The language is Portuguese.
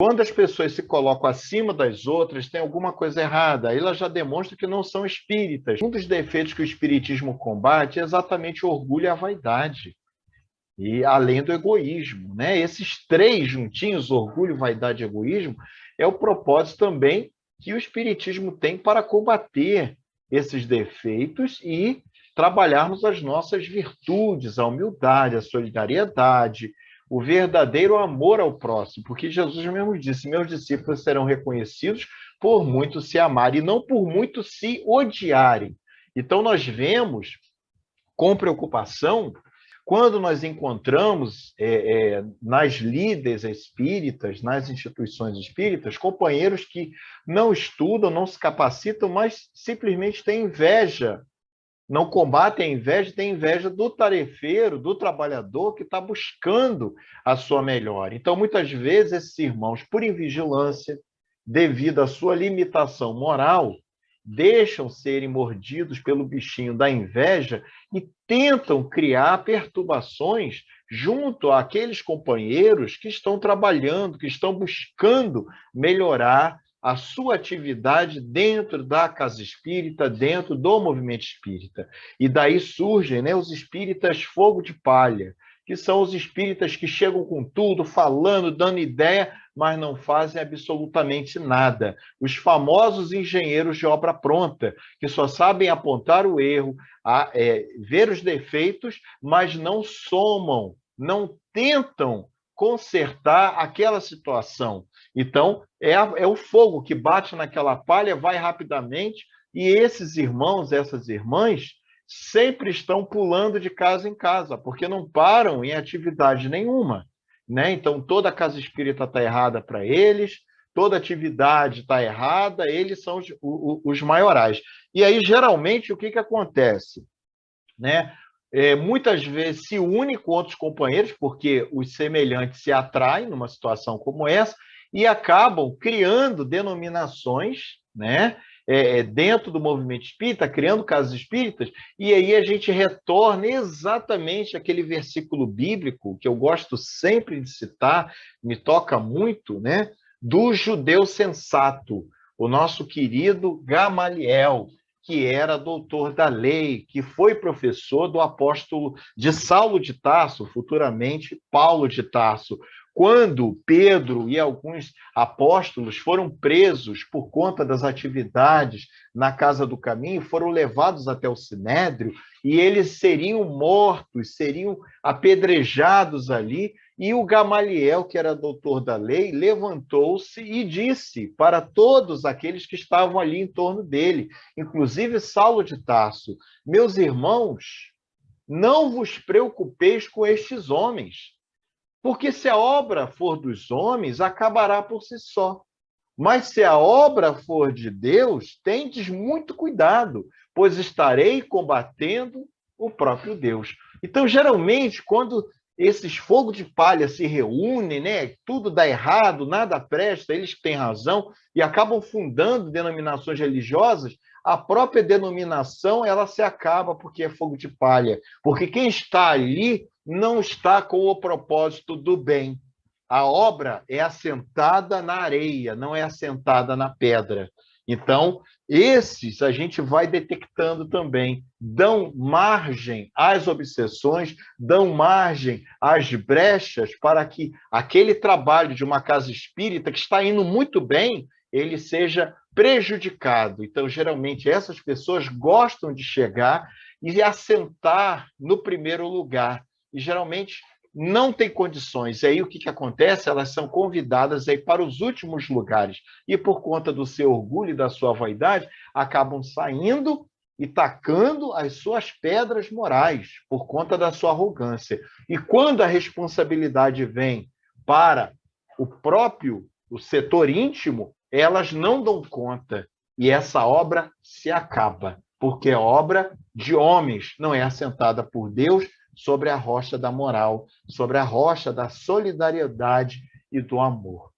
Quando as pessoas se colocam acima das outras, tem alguma coisa errada. Aí ela já demonstra que não são espíritas. Um dos defeitos que o espiritismo combate é exatamente o orgulho e a vaidade. E além do egoísmo, né? Esses três juntinhos, orgulho, vaidade e egoísmo, é o propósito também que o espiritismo tem para combater esses defeitos e trabalharmos as nossas virtudes, a humildade, a solidariedade, o verdadeiro amor ao próximo, porque Jesus mesmo disse: meus discípulos serão reconhecidos por muito se amarem e não por muito se odiarem. Então nós vemos com preocupação quando nós encontramos nas líderes espíritas, nas instituições espíritas, companheiros que não estudam, não se capacitam, mas simplesmente têm inveja, não combatem a inveja, têm inveja do tarefeiro, do trabalhador que está buscando a sua melhora. Então, muitas vezes, esses irmãos, por invigilância, devido à sua limitação moral, deixam serem mordidos pelo bichinho da inveja e tentam criar perturbações junto àqueles companheiros que estão trabalhando, que estão buscando melhorar a sua atividade dentro da casa espírita, dentro do movimento espírita. E daí surgem, né, os espíritas fogo de palha, que são os espíritas que chegam com tudo, falando, dando ideia, mas não fazem absolutamente nada. Os famosos engenheiros de obra pronta, que só sabem apontar o erro, ver os defeitos, mas não somam, não tentam consertar aquela situação. Então, é o fogo que bate naquela palha, vai rapidamente, e esses irmãos, essas irmãs, sempre estão pulando de casa em casa, porque não param em atividade nenhuma. Né? Então, toda a casa espírita está errada para eles, toda atividade está errada, eles são os maiorais. E aí, geralmente, o que, que acontece? Né? Muitas vezes se une com outros companheiros, porque os semelhantes se atraem numa situação como essa, e acabam criando denominações, né? Dentro do movimento espírita, criando casas espíritas, e aí a gente retorna exatamente aquele versículo bíblico que eu gosto sempre de citar, me toca muito, né? Do judeu sensato, o nosso querido Gamaliel, que era doutor da lei, que foi professor do apóstolo de Saulo de Tarso, futuramente Paulo de Tarso. Quando Pedro e alguns apóstolos foram presos por conta das atividades na Casa do Caminho, foram levados até o Sinédrio, e eles seriam mortos, seriam apedrejados ali, e o Gamaliel, que era doutor da lei, levantou-se e disse para todos aqueles que estavam ali em torno dele, inclusive Saulo de Tarso: meus irmãos, não vos preocupeis com estes homens, porque se a obra for dos homens, acabará por si só. Mas se a obra for de Deus, tendes muito cuidado, pois estarei combatendo o próprio Deus. Então, geralmente, quando esses fogos de palha se reúnem, né, tudo dá errado, nada presta, eles têm razão, e acabam fundando denominações religiosas, a própria denominação ela se acaba porque é fogo de palha. Porque quem está ali não está com o propósito do bem. A obra é assentada na areia, não é assentada na pedra. Então, esses a gente vai detectando também, dão margem às obsessões, dão margem às brechas para que aquele trabalho de uma casa espírita que está indo muito bem, ele seja prejudicado. Então, geralmente, essas pessoas gostam de chegar e assentar no primeiro lugar. E, geralmente, não tem condições. E aí o que, que acontece? Elas são convidadas aí para os últimos lugares. E por conta do seu orgulho e da sua vaidade, acabam saindo e tacando as suas pedras morais por conta da sua arrogância. E quando a responsabilidade vem para o setor íntimo, elas não dão conta. E essa obra se acaba, porque é obra de homens, não é assentada por Deus, sobre a rocha da moral, sobre a rocha da solidariedade e do amor.